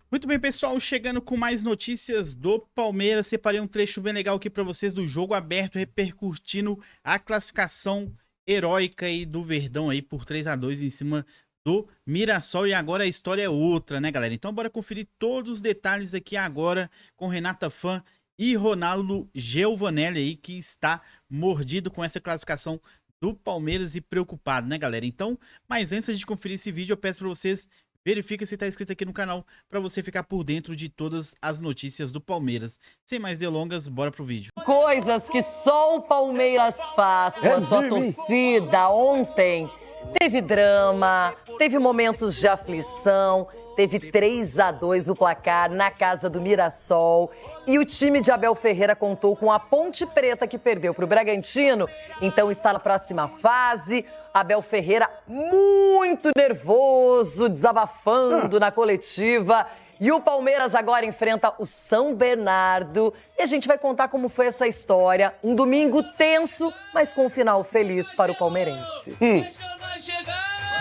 Muito bem, pessoal, chegando com mais notícias do Palmeiras. Separei um trecho bem legal aqui para vocês do jogo aberto, repercutindo a classificação heróica aí do Verdão aí por 3-2 em cima do Mirassol. E agora a história é outra, né, galera? Então bora conferir todos os detalhes aqui agora com Renata Fã e Ronaldo Geovanelli aí, que está mordido com essa classificação do Palmeiras e preocupado, né, galera? Então, mas antes de conferir esse vídeo, eu peço para vocês verifica se está inscrito aqui no canal para você ficar por dentro de todas as notícias do Palmeiras. Sem mais delongas, bora pro vídeo. Coisas que só o Palmeiras faz com a sua torcida. Ontem teve drama, teve momentos de aflição, teve 3-2 o placar na casa do Mirassol. E o time de Abel Ferreira contou com a Ponte Preta, que perdeu para o Bragantino, então está na próxima fase. Abel Ferreira muito nervoso, desabafando na coletiva. E o Palmeiras agora enfrenta o São Bernardo. E a gente vai contar como foi essa história. Um domingo tenso, mas com um final feliz para o palmeirense.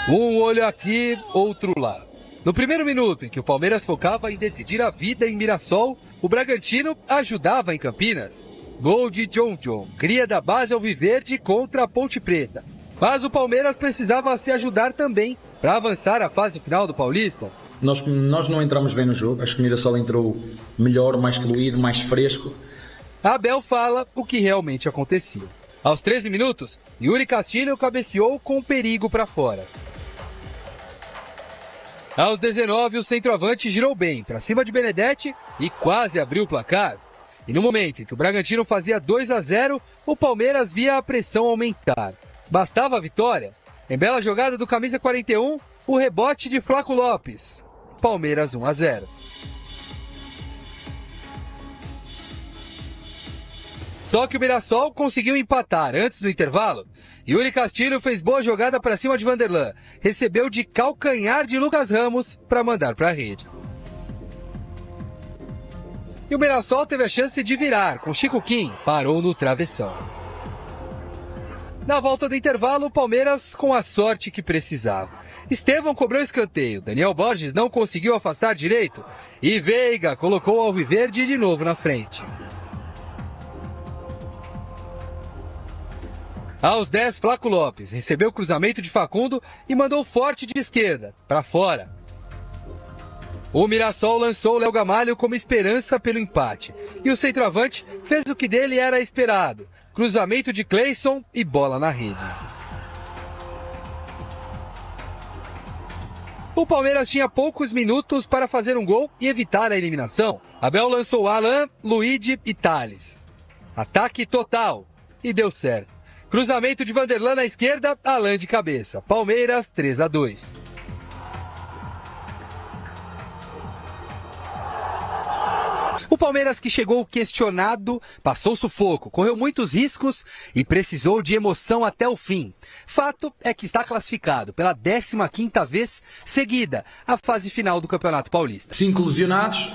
Um olho aqui, outro lá. No primeiro minuto em que o Palmeiras focava em decidir a vida em Mirassol, o Bragantino ajudava em Campinas. Gol de John, cria da base alviverde contra a Ponte Preta. Mas o Palmeiras precisava se ajudar também para avançar à fase final do Paulista. Nós não entramos bem no jogo, acho que o Mirassol entrou melhor, mais fluido, mais fresco. Abel fala o que realmente acontecia. Aos 13 minutos, Yuri Castilho cabeceou com perigo para fora. Aos 19, o centroavante girou bem para cima de Benedetti e quase abriu o placar. E no momento em que o Bragantino fazia 2-0, o Palmeiras via a pressão aumentar. Bastava a vitória. Em bela jogada do camisa 41, o rebote de Flaco Lopes. Palmeiras 1-0. Só que o Mirassol conseguiu empatar antes do intervalo. Yuri Castilho fez boa jogada para cima de Vanderlan. Recebeu de calcanhar de Lucas Ramos para mandar para a rede. E o Mirassol teve a chance de virar, com Chico Kim, parou no travessão. Na volta do intervalo, o Palmeiras com a sorte que precisava. Estevão cobrou escanteio, Daniel Borges não conseguiu afastar direito e Veiga colocou o alviverde de novo na frente. Aos 10, Flaco Lopes recebeu o cruzamento de Facundo e mandou forte de esquerda, para fora. O Mirassol lançou Léo Gamalho como esperança pelo empate. E o centroavante fez o que dele era esperado. Cruzamento de Cleison e bola na rede. O Palmeiras tinha poucos minutos para fazer um gol e evitar a eliminação. Abel lançou Alan, Luigi e Thales. Ataque total. E deu certo. Cruzamento de Vanderlan na esquerda, Alan de cabeça. Palmeiras 3-2. O Palmeiras, que chegou questionado, passou sufoco, correu muitos riscos e precisou de emoção até o fim. Fato é que está classificado pela 15ª vez seguida à fase final do Campeonato Paulista. 5 lesionados.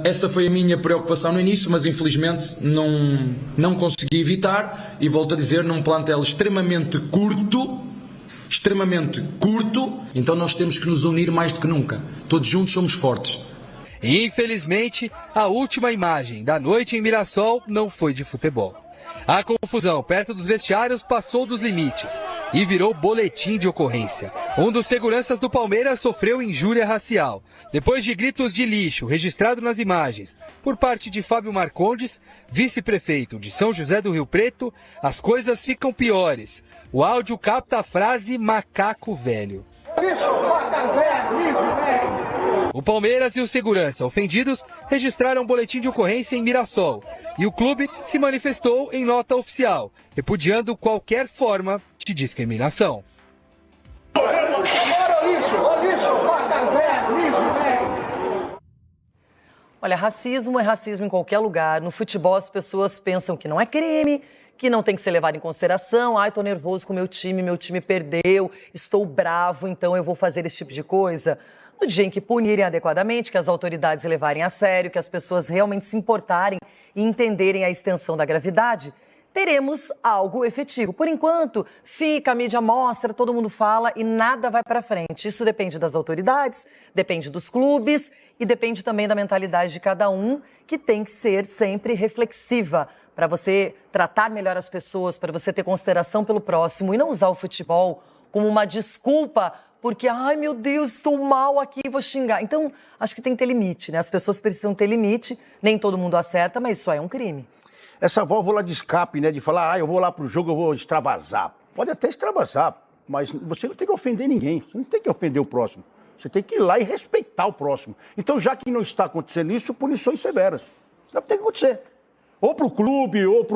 Essa foi a minha preocupação no início, mas infelizmente não consegui evitar. E volto a dizer, num plantel extremamente curto, então nós temos que nos unir mais do que nunca. Todos juntos somos fortes. Infelizmente, a última imagem da noite em Mirassol não foi de futebol. A confusão perto dos vestiários passou dos limites e virou boletim de ocorrência. Um dos seguranças do Palmeiras sofreu injúria racial. Depois de gritos de lixo registrado nas imagens por parte de Fábio Marcondes, vice-prefeito de São José do Rio Preto, as coisas ficam piores. O áudio capta a frase macaco velho. O Palmeiras e o segurança ofendidos registraram um boletim de ocorrência em Mirassol e o clube se manifestou em nota oficial, repudiando qualquer forma de discriminação. Olha, racismo é racismo em qualquer lugar. No futebol as pessoas pensam que não é crime, que não tem que ser levado em consideração. Ai, tô nervoso com meu time perdeu, estou bravo, então eu vou fazer esse tipo de coisa. No dia em que punirem adequadamente, que as autoridades levarem a sério, que as pessoas realmente se importarem e entenderem a extensão da gravidade, teremos algo efetivo. Por enquanto, fica, a mídia mostra, todo mundo fala e nada vai para frente. Isso depende das autoridades, depende dos clubes e depende também da mentalidade de cada um, que tem que ser sempre reflexiva para você tratar melhor as pessoas, para você ter consideração pelo próximo e não usar o futebol como uma desculpa porque, ai meu Deus, estou mal aqui, vou xingar. Então, acho que tem que ter limite, né? As pessoas precisam ter limite, nem todo mundo acerta, mas isso aí é um crime. Essa válvula de escape, né, de falar, eu vou lá pro jogo, eu vou extravasar. Pode até extravasar, mas você não tem que ofender ninguém, você não tem que ofender o próximo. Você tem que ir lá e respeitar o próximo. Então, já que não está acontecendo isso, punições severas. Não tem que acontecer. Ou pro clube, ou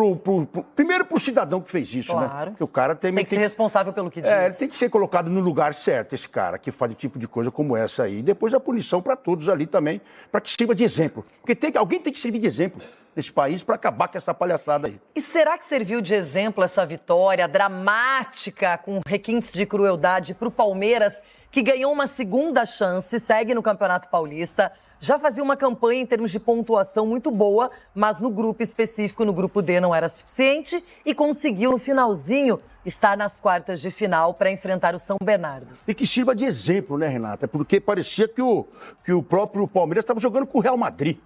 primeiro pro cidadão que fez isso, claro, né? Porque o cara tem que ser responsável pelo que diz. Ele tem que ser colocado no lugar certo, esse cara que faz tipo de coisa como essa aí. E depois a punição para todos ali também, para que sirva de exemplo. Porque alguém tem que servir de exemplo nesse país para acabar com essa palhaçada aí. E será que serviu de exemplo essa vitória dramática, com requintes de crueldade, para o Palmeiras, que ganhou uma segunda chance, segue no Campeonato Paulista, já fazia uma campanha em termos de pontuação muito boa, mas no grupo específico, no grupo D, não era suficiente e conseguiu, no finalzinho, estar nas quartas de final para enfrentar o São Bernardo. E que sirva de exemplo, né, Renata? Porque parecia que o próprio Palmeiras estava jogando com o Real Madrid,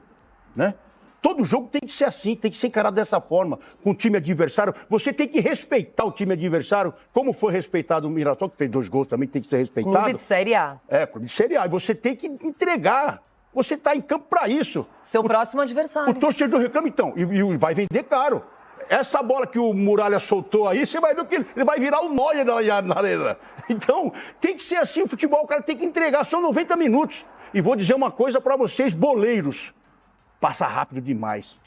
né? Todo jogo tem que ser assim, tem que ser encarado dessa forma, com o time adversário. Você tem que respeitar o time adversário, como foi respeitado o Mirassol, que fez 2 gols também, tem que ser respeitado. Clube de Série A. Clube de Série A. E você tem que entregar. Você está em campo para isso. Seu próximo adversário. O torcedor reclama, então, e vai vender caro. Essa bola que o Muralha soltou aí, você vai ver que ele vai virar o Neuer na arena. Então, tem que ser assim o futebol, o cara tem que entregar. São 90 minutos. E vou dizer uma coisa para vocês, boleiros. Passa rápido demais.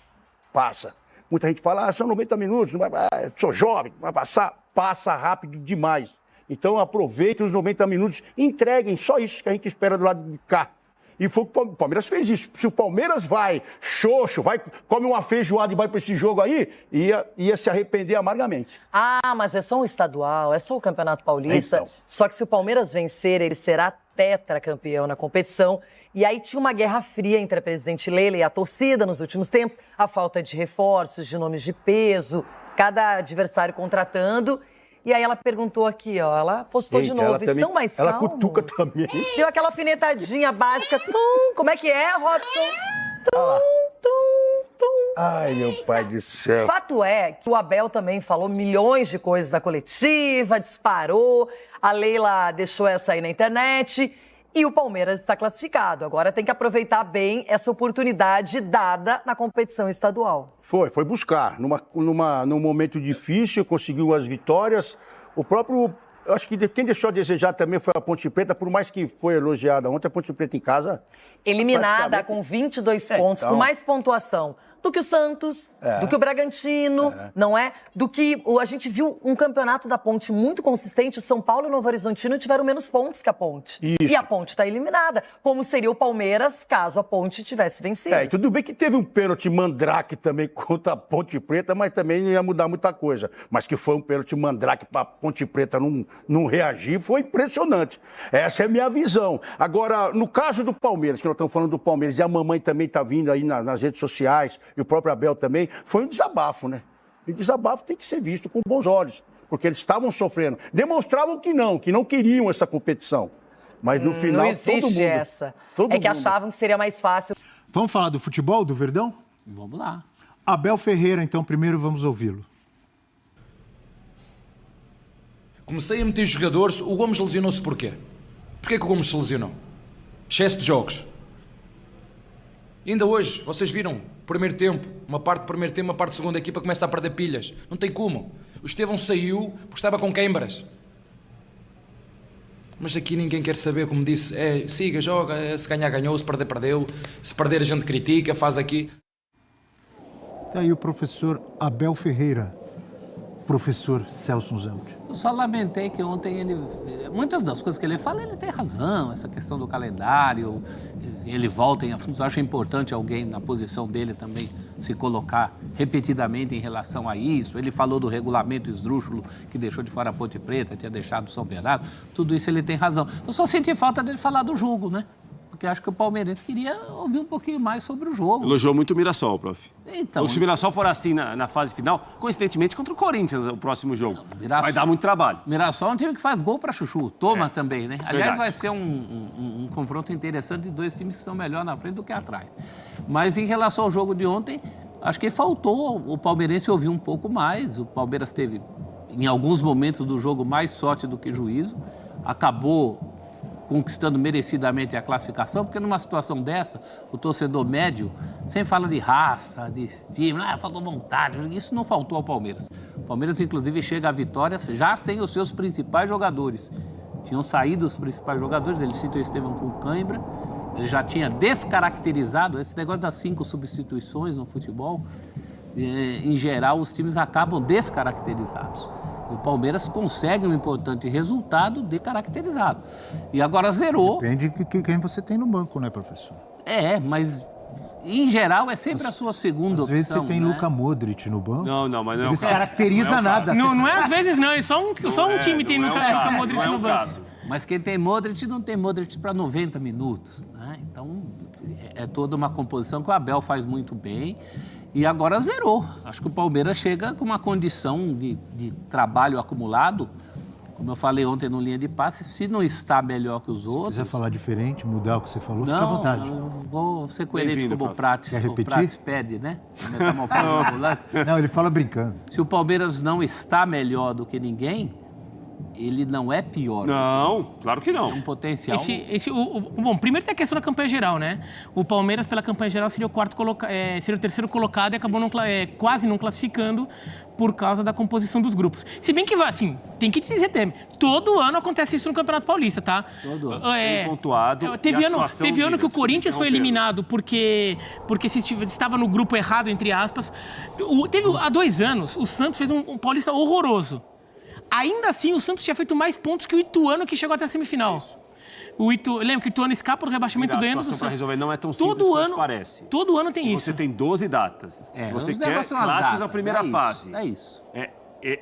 Passa. Muita gente fala, são 90 minutos, não vai, sou jovem, não vai passar. Passa rápido demais. Então, aproveitem os 90 minutos, entreguem. Só isso que a gente espera do lado de cá. E foi o que o Palmeiras fez isso. Se o Palmeiras vai xoxo, come uma feijoada e vai para esse jogo aí, ia se arrepender amargamente. Ah, mas é só um estadual, é só o Campeonato Paulista. Então. Só que se o Palmeiras vencer, ele será tetracampeão na competição. E aí tinha uma guerra fria entre a presidente Leila e a torcida nos últimos tempos. A falta de reforços, de nomes de peso, cada adversário contratando. E aí ela perguntou aqui, ó, ela postou de novo, estão mais calmos? Ela cutuca também. Deu aquela alfinetadinha básica, como é que é, Robson? Ai, meu pai do céu. Fato é que o Abel também falou milhões de coisas da coletiva, disparou, a Leila deixou essa aí na internet e o Palmeiras está classificado. Agora tem que aproveitar bem essa oportunidade dada na competição estadual. Foi buscar. Num momento difícil, conseguiu as vitórias. O próprio... Eu acho que quem deixou a desejar também foi a Ponte Preta, por mais que foi elogiada ontem, a Ponte Preta em casa... Eliminada com 22 pontos, então... com mais pontuação do que o Santos, do que o Bragantino, não é? Do que a gente viu um campeonato da Ponte muito consistente. O São Paulo e o Novo Horizontino tiveram menos pontos que a Ponte. Isso. E a Ponte está eliminada, como seria o Palmeiras caso a Ponte tivesse vencido. E tudo bem que teve um pênalti mandrake também contra a Ponte Preta, mas também não ia mudar muita coisa. Mas que foi um pênalti mandrake para a Ponte Preta não reagir, foi impressionante. Essa é a minha visão. Agora, no caso do Palmeiras, que nós estamos falando do Palmeiras, e a mamãe também está vindo aí nas redes sociais, e o próprio Abel também, foi um desabafo, né? E o desabafo tem que ser visto com bons olhos, porque eles estavam sofrendo. Demonstravam que não queriam essa competição. Mas no final, não existe todo mundo... essa. Todo é que mundo. achavam que seria mais fácil. Vamos falar do futebol, do Verdão? Vamos lá. Abel Ferreira, então, primeiro vamos ouvi-lo. Comecei a meter jogadores, o Gomes lesionou-se porquê? Porquê que o Gomes se lesionou? Excesso de jogos. E ainda hoje, vocês viram, primeiro tempo, uma parte do primeiro tempo, uma parte da segunda equipa começa a perder pilhas. Não tem como. O Estevão saiu porque estava com queimbras. Mas aqui ninguém quer saber, como disse, siga, joga, se ganhar ganhou, se perder perdeu, se perder a gente critica, faz aqui. Está aí o professor Abel Ferreira, professor Celso Zandi. Eu só lamentei que ontem muitas das coisas que ele fala, ele tem razão, essa questão do calendário, ele volta em assuntos, acho importante alguém na posição dele também se colocar repetidamente em relação a isso. Ele falou do regulamento esdrúxulo que deixou de fora a Ponte Preta, tinha deixado o São Bernardo, tudo isso ele tem razão. Eu só senti falta dele falar do jogo, né? porque acho que o palmeirense queria ouvir um pouquinho mais sobre o jogo. Elogiou muito o Mirassol, prof. Então, Se o Mirassol for assim na fase final, coincidentemente contra o Corinthians, o próximo jogo, vai dar muito trabalho. Mirassol é um time que faz gol para chuchu, toma também, né? Aliás, Verdade. vai ser um confronto interessante de dois times que são melhor na frente do que atrás. Mas em relação ao jogo de ontem, acho que faltou o palmeirense ouvir um pouco mais. O Palmeiras teve, em alguns momentos do jogo, mais sorte do que juízo. Acabou conquistando merecidamente a classificação, porque numa situação dessa, o torcedor médio sempre fala de raça, de estímulo, faltou vontade. Isso não faltou ao Palmeiras. O Palmeiras, inclusive, chega à vitória já sem os seus principais jogadores. Tinham saído os principais jogadores, ele cita o Estevão com cãibra, ele já tinha descaracterizado esse negócio das 5 substituições no futebol. Em geral, os times acabam descaracterizados. O Palmeiras consegue um importante resultado descaracterizado. E agora zerou. Depende de quem você tem no banco, né, professor? Mas em geral é sempre a sua segunda opção. Às vezes você tem né? Luka Modric no banco. Não, mas não é o Não caso. descaracteriza nada. Não é às vezes não, é só um time tem Luka Modric no banco. Mas quem tem Modric não tem Modric para 90 minutos. Né? Então é toda uma composição que o Abel faz muito bem. E agora zerou. Acho que o Palmeiras chega com uma condição de trabalho acumulado. Como eu falei ontem no Linha de Passe, se não está melhor que os outros... Se quiser falar diferente, mudar o que você falou, fica à vontade. Não, eu vou ser coerente como o Prates. Quer O repetir? Prates pede, né? Metamorfose ambulante. Não, ele fala brincando. Se o Palmeiras não está melhor do que ninguém, ele não é pior. Não, claro que É não. um potencial... Bom, primeiro tem a questão da campanha geral, né? O Palmeiras, pela campanha geral, seria o terceiro colocado e acabou quase não classificando por causa da composição dos grupos. Se bem que, assim, tem que dizer também, todo ano acontece isso no Campeonato Paulista, tá? Todo ano. Bem pontuado. Teve E a ano situação, que o Corinthians foi eliminado porque estava no grupo errado, entre aspas. Há 2 anos, o Santos fez um Paulista horroroso. Ainda assim, o Santos tinha feito mais pontos que o Ituano, que chegou até a semifinal. Lembra que o Ituano escapa do rebaixamento ganhando do A situação para Santos. resolver não é tão simples quanto parece. Todo ano tem isso. Você tem 12 datas. Se você os quer negócios são as clássicos na datas, primeira fase. É isso.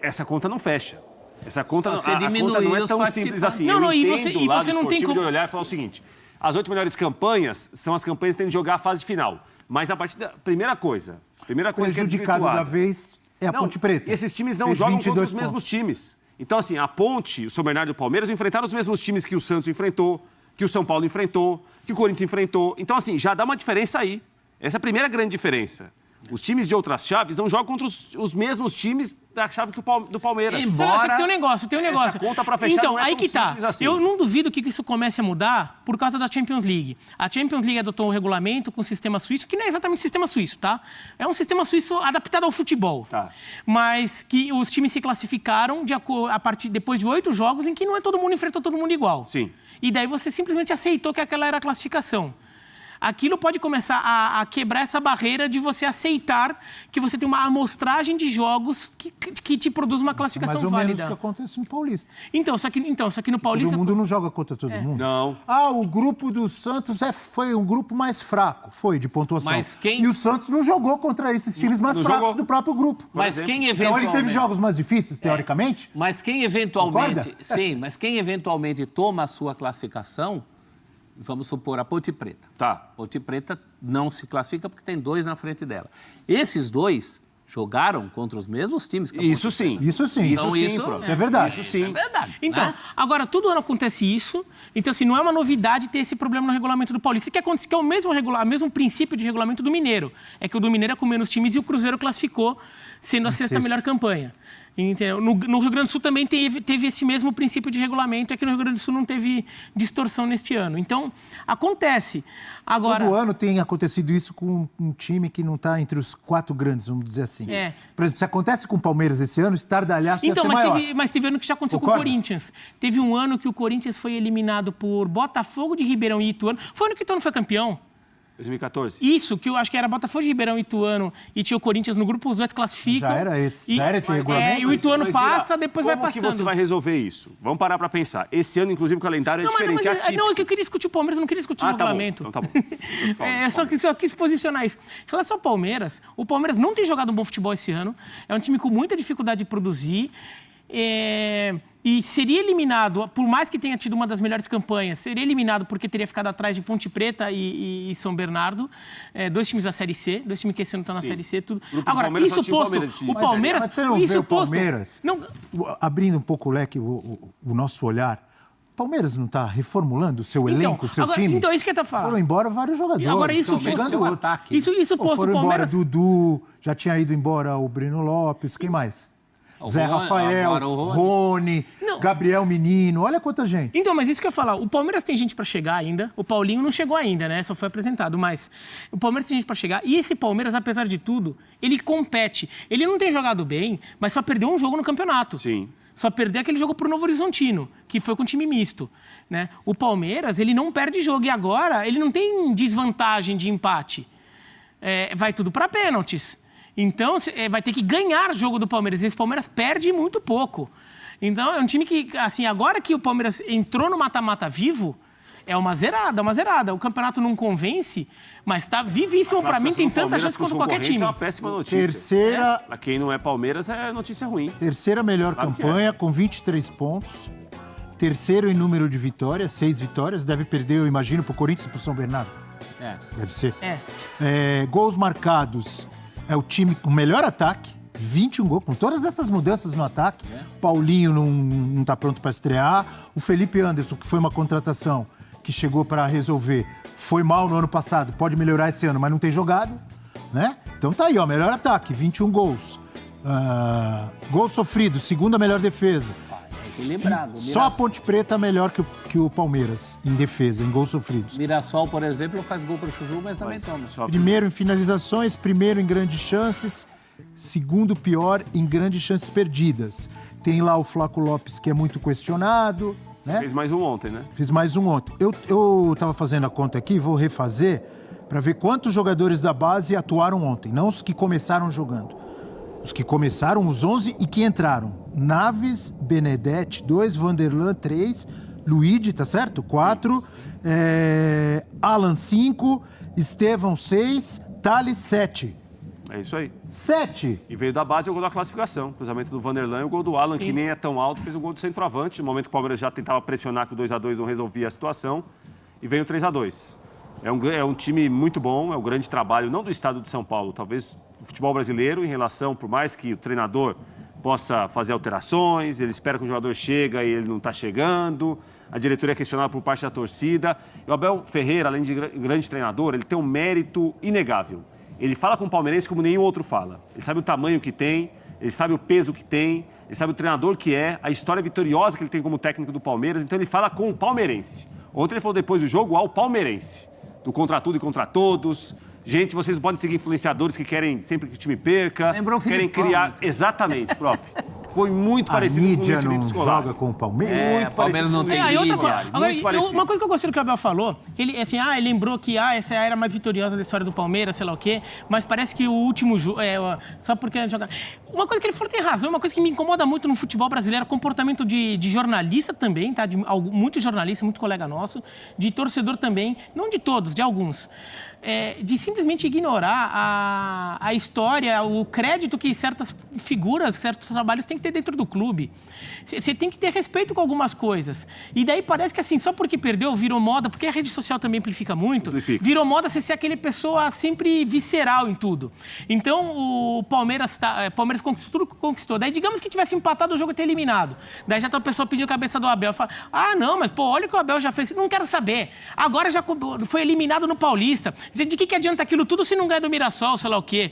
Essa conta não fecha. Essa conta, Você a conta diminuiu não é os tão simples assim. Não, Eu e entendo você o lado não tem esportivo como... de olhar e falar o seguinte: as 8 melhores campanhas são as campanhas que têm de jogar a fase final. Mas a partir da primeira coisa que é Prejudicado da vez é a Ponte Preta. Esses times não Fez jogam contra 22 os mesmos pontos. times. Então, assim, a Ponte, o São Bernardo e o Palmeiras enfrentaram os mesmos times que o Santos enfrentou, que o São Paulo enfrentou, que o Corinthians enfrentou. Então, assim, já dá uma diferença aí. Essa é a primeira grande diferença. Os times de outras chaves não jogam contra os mesmos times da chave do Palmeiras. Só que tem um negócio. Essa conta pra fechar então, não é aí tão que tá. simples assim. Eu não duvido que isso comece a mudar por causa da Champions League. A Champions League adotou um regulamento com o sistema suíço, que não é exatamente o sistema suíço, tá? É um sistema suíço adaptado ao futebol. Tá. Mas que os times se classificaram depois de 8 jogos em que não é todo mundo enfrentou todo mundo igual. Sim. E daí você simplesmente aceitou que aquela era a classificação. Aquilo pode começar a quebrar essa barreira de você aceitar que você tem uma amostragem de jogos que te produz uma classificação Mais ou válida. menos o que acontece no Paulista. Então, só que no Paulista... Todo mundo não joga contra todo mundo. Não. O grupo do Santos foi um grupo mais fraco, de pontuação. Mas quem- E o Santos não jogou contra esses times mais Não fracos jogou. do próprio grupo. Mas quem Então eventualmente... ele teve jogos mais difíceis, teoricamente. Mas quem eventualmente... Concorda? Sim, mas quem eventualmente toma a sua classificação, vamos supor, a Ponte Preta. Tá. A Ponte Preta não se classifica porque tem 2 na frente dela. Esses 2 jogaram contra os mesmos times que a Ponte Isso sim. Isso sim. Então, isso é verdade. Isso sim. É verdade. Então, né? agora, todo ano acontece isso. Então, assim, não é uma novidade ter esse problema no regulamento do Paulista. Que é o mesmo princípio de regulamento do Mineiro. É que o do Mineiro é com menos times e o Cruzeiro classificou sendo a sexta melhor campanha. Entendeu? No Rio Grande do Sul também teve esse mesmo princípio de regulamento, é que no Rio Grande do Sul não teve distorção neste ano. Então, acontece. Agora, Todo ano tem acontecido isso com um time que não está entre os 4 grandes, vamos dizer assim. É. Por exemplo, se acontece com o Palmeiras esse ano, estardalhaço ia ser maior. mas teve ano que já aconteceu Concorda? com o Corinthians. Teve um ano que o Corinthians foi eliminado por Botafogo de Ribeirão e Ituano. Foi o ano que o Ituano foi campeão. 2014. Isso, que eu acho que era Botafogo de Ribeirão e Ituano e tinha o Corinthians no grupo, os dois classificam. Já era esse regulamento? E o Ituano Mas, passa, Mira, depois vai Como passando. que você vai resolver isso? Vamos parar pra pensar. Esse ano, inclusive, o calendário é diferente, é atípico. Não, é que eu queria discutir o Palmeiras, eu não queria discutir o Tá bom. regulamento. Então tá bom. Eu só quis posicionar isso. Em relação ao Palmeiras, o Palmeiras não tem jogado um bom futebol esse ano. É um time com muita dificuldade de produzir. E seria eliminado, por mais que tenha tido uma das melhores campanhas, seria eliminado porque teria ficado atrás de Ponte Preta e São Bernardo, 2 times da Série C, 2 times que esse ano estão na Série C, tudo. Agora, isso posto, o Palmeiras... Mas você não vê o Palmeiras, abrindo um pouco o leque, o nosso olhar, o Palmeiras não está reformulando o seu elenco, o seu time? Então, isso que eu estou falando. Foram embora vários jogadores. Agora, isso posto... ataque. Isso posto, foram o Palmeiras... embora Dudu, já tinha ido embora o Breno Lopes, quem mais? Zé Rafael, Rony, Gabriel Menino, olha quanta gente. Então, mas isso que eu ia falar, o Palmeiras tem gente pra chegar ainda, o Paulinho não chegou ainda, né, só foi apresentado, mas o Palmeiras tem gente pra chegar, e esse Palmeiras, apesar de tudo, ele compete. Ele não tem jogado bem, mas só perdeu um jogo no campeonato. Sim. Só perdeu aquele jogo pro Novo Horizontino, que foi com time misto, né? O Palmeiras, ele não perde jogo, e agora ele não tem desvantagem de empate. Vai tudo pra pênaltis. Então, vai ter que ganhar jogo do Palmeiras. Esse Palmeiras perde muito pouco. Então, é um time que, assim, agora que o Palmeiras entrou no mata-mata vivo, é uma zerada. O campeonato não convence, mas está vivíssimo. Para mim, tem tanta chance quanto qualquer time. É uma péssima notícia. Terceira... Para quem não é Palmeiras, é notícia ruim. Terceira melhor campanha, com 23 pontos. Terceiro em número de vitórias, 6 vitórias. Deve perder, eu imagino, para o Corinthians e para o São Bernardo. Deve ser. Gols marcados... É o time com o melhor ataque, 21 gols, com todas essas mudanças no ataque. Paulinho não tá pronto para estrear. O Felipe Anderson, que foi uma contratação que chegou para resolver, foi mal no ano passado, pode melhorar esse ano, mas não tem jogado, né? Então tá aí, ó, melhor ataque, 21 gols. Gol sofrido, segunda melhor defesa. Equilibrado. Só a Ponte Preta melhor que o Palmeiras em defesa, em gols sofridos. Mirassol, por exemplo, faz gol para o Chuchu, mas também toma. Primeiro em finalizações, primeiro em grandes chances, segundo pior em grandes chances perdidas. Tem lá o Flaco Lopes, que é muito questionado, né? Fez mais um ontem, né? Fiz mais um ontem. Eu tava fazendo a conta aqui, vou refazer, para ver quantos jogadores da base atuaram ontem, não os que começaram jogando. Os que começaram, os 11 e que entraram. Naves, Benedetti, 2, Vanderlan, 3, Luigi, tá certo? 4, Alan, 5, Estevão, 6, Thales, 7. É isso aí. 7. E veio da base o gol da classificação. Cruzamento do Vanderlan e o gol do Alan, que nem é tão alto, fez o gol do centroavante. No momento que o Palmeiras já tentava pressionar que o 2-2 não resolvia a situação. E veio o 3-2. É um time muito bom, é um grande trabalho, não do estado de São Paulo, talvez do futebol brasileiro, em relação, por mais que o treinador possa fazer alterações, ele espera que o jogador chegue e ele não está chegando, a diretoria é questionada por parte da torcida. E o Abel Ferreira, além de grande treinador, ele tem um mérito inegável. Ele fala com o palmeirense como nenhum outro fala. Ele sabe o tamanho que tem, ele sabe o peso que tem, ele sabe o treinador que é, a história vitoriosa que ele tem como técnico do Palmeiras, então ele fala com o palmeirense. Ontem ele falou depois do jogo ao palmeirense. Do contra tudo e contra todos. Gente, vocês podem seguir influenciadores que querem sempre que o time perca. Lembrou o querem Filipão. Criar... Exatamente, prof. Foi muito parecido com o mídia Felipe não Scolari. joga com o Palmeiras. O Palmeiras não tem Outra mídia. coisa, agora, uma coisa que eu gostei do que o Abel falou, que ele, assim, ele lembrou que essa é a era mais vitoriosa da história do Palmeiras, sei lá o quê, mas parece que o último jogo, só porque a gente joga... Uma coisa que ele falou tem razão, uma coisa que me incomoda muito no futebol brasileiro, é o comportamento de jornalista também, tá? Muito jornalista, muito colega nosso, de torcedor também, não de todos, de alguns. De simplesmente ignorar a história, o crédito que certas figuras, certos trabalhos têm que ter dentro do clube. Você tem que ter respeito com algumas coisas. E daí parece que assim, só porque perdeu, virou moda, porque a rede social também amplifica muito, virou moda você ser aquele pessoa sempre visceral em tudo. Então o Palmeiras conquistou. Daí digamos que tivesse empatado o jogo e ter eliminado. Daí já tá a pessoa pedindo a cabeça do Abel. Fala, não, mas pô, olha o que o Abel já fez. Não quero saber. Agora já foi eliminado no Paulista. De que adianta aquilo tudo se não ganha do Mirassol, sei lá o quê?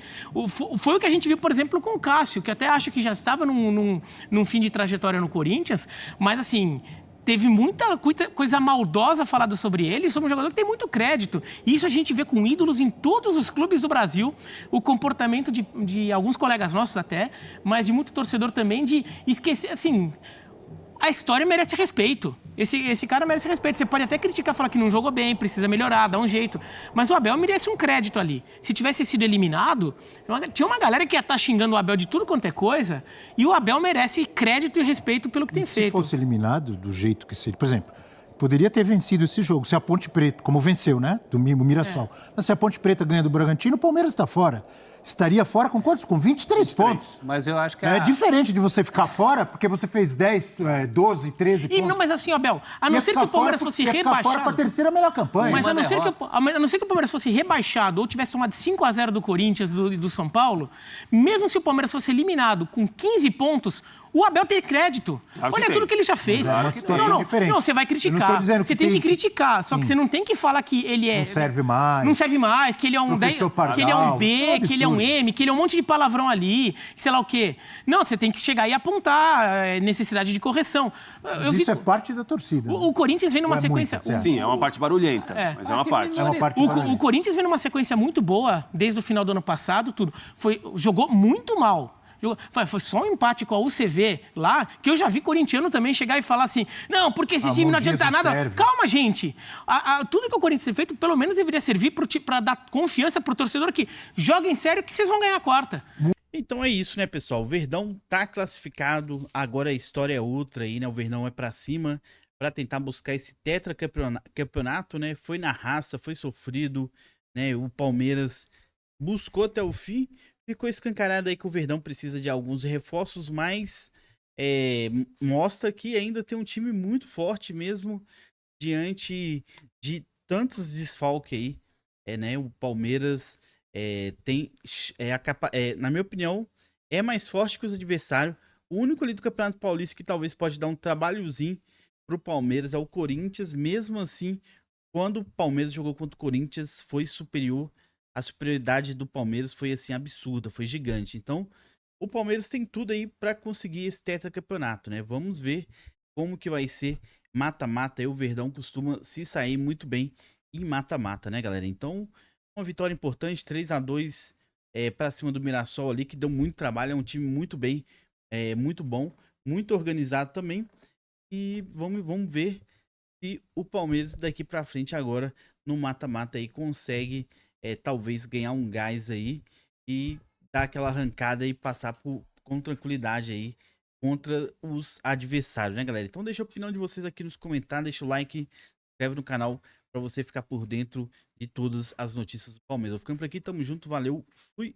Foi o que a gente viu, por exemplo, com o Cássio, que até acho que já estava num fim de trajetória no Corinthians, mas assim, teve muita coisa maldosa falada sobre ele, sobre um jogador que tem muito crédito. E isso a gente vê com ídolos em todos os clubes do Brasil, o comportamento de alguns colegas nossos até, mas de muito torcedor também, de esquecer, assim... A história merece respeito. Esse cara merece respeito. Você pode até criticar, falar que não jogou bem, precisa melhorar, dar um jeito. Mas o Abel merece um crédito ali. Se tivesse sido eliminado, tinha uma galera que ia estar xingando o Abel de tudo quanto é coisa, e o Abel merece crédito e respeito pelo que tem feito. Se fosse eliminado do jeito que seria... Por exemplo, poderia ter vencido esse jogo. Se a Ponte Preta, como venceu, né? Do Mirassol. Mas se a Ponte Preta ganha do Bragantino, o Palmeiras está fora. Estaria fora com quantos? Com 23 pontos. Mas eu acho que é diferente de você ficar fora porque você fez 10, 12, 13 pontos. Não, mas assim, Abel, a não ser que o Palmeiras fosse rebaixado... fora com a terceira melhor campanha. Mas a não ser que o Palmeiras fosse rebaixado ou tivesse tomado 5-0 do Corinthians e do São Paulo, mesmo se o Palmeiras fosse eliminado com 15 pontos, o Abel tem crédito. Claro Olha tudo que ele já fez. Não, você vai criticar. Você tem que criticar. Só que você não tem que falar que ele é... Não serve mais. Não serve mais, que ele é um 10, que ele é um B, que ele é um M, que ele é um monte de palavrão ali, sei lá o quê. Não, você tem que chegar e apontar necessidade de correção. Isso é parte da torcida. O Corinthians vem numa sequência... Sim, é uma parte barulhenta, mas é uma parte. O Corinthians vem numa sequência muito boa, desde o final do ano passado, tudo. Jogou muito mal. Foi só um empate com a UCV lá, que eu já vi corintiano também chegar e falar assim, não, porque esse time não adianta nada. Calma, gente. Tudo que o Corinthians tem feito, pelo menos deveria servir para dar confiança pro torcedor que joga em sério que vocês vão ganhar a quarta. Então é isso, né, pessoal? O Verdão tá classificado, agora a história é outra aí, né? O Verdão é pra cima para tentar buscar esse tetracampeonato, né? Foi na raça, foi sofrido, né? O Palmeiras buscou até o fim. Ficou escancarado aí que o Verdão precisa de alguns reforços, mas mostra que ainda tem um time muito forte mesmo diante de tantos desfalques aí. Né? O Palmeiras tem, na minha opinião, é mais forte que os adversários. O único ali do Campeonato Paulista que talvez pode dar um trabalhozinho pro Palmeiras é o Corinthians. Mesmo assim, quando o Palmeiras jogou contra o Corinthians, foi superior. A superioridade do Palmeiras foi assim absurda, foi gigante. Então, o Palmeiras tem tudo aí para conseguir esse tetracampeonato, né? Vamos ver como que vai ser mata-mata. O Verdão costuma se sair muito bem em mata-mata, né, galera? Então, uma vitória importante, 3-2 para cima do Mirassol ali, que deu muito trabalho, é um time muito bem, muito bom, muito organizado também. E vamos ver se o Palmeiras daqui para frente agora no mata-mata aí consegue talvez ganhar um gás aí e dar aquela arrancada e passar com tranquilidade aí contra os adversários, né, galera? Então deixa a opinião de vocês aqui nos comentários, deixa o like, se inscreve no canal para você ficar por dentro de todas as notícias do Palmeiras. Eu ficando por aqui, tamo junto, valeu, fui!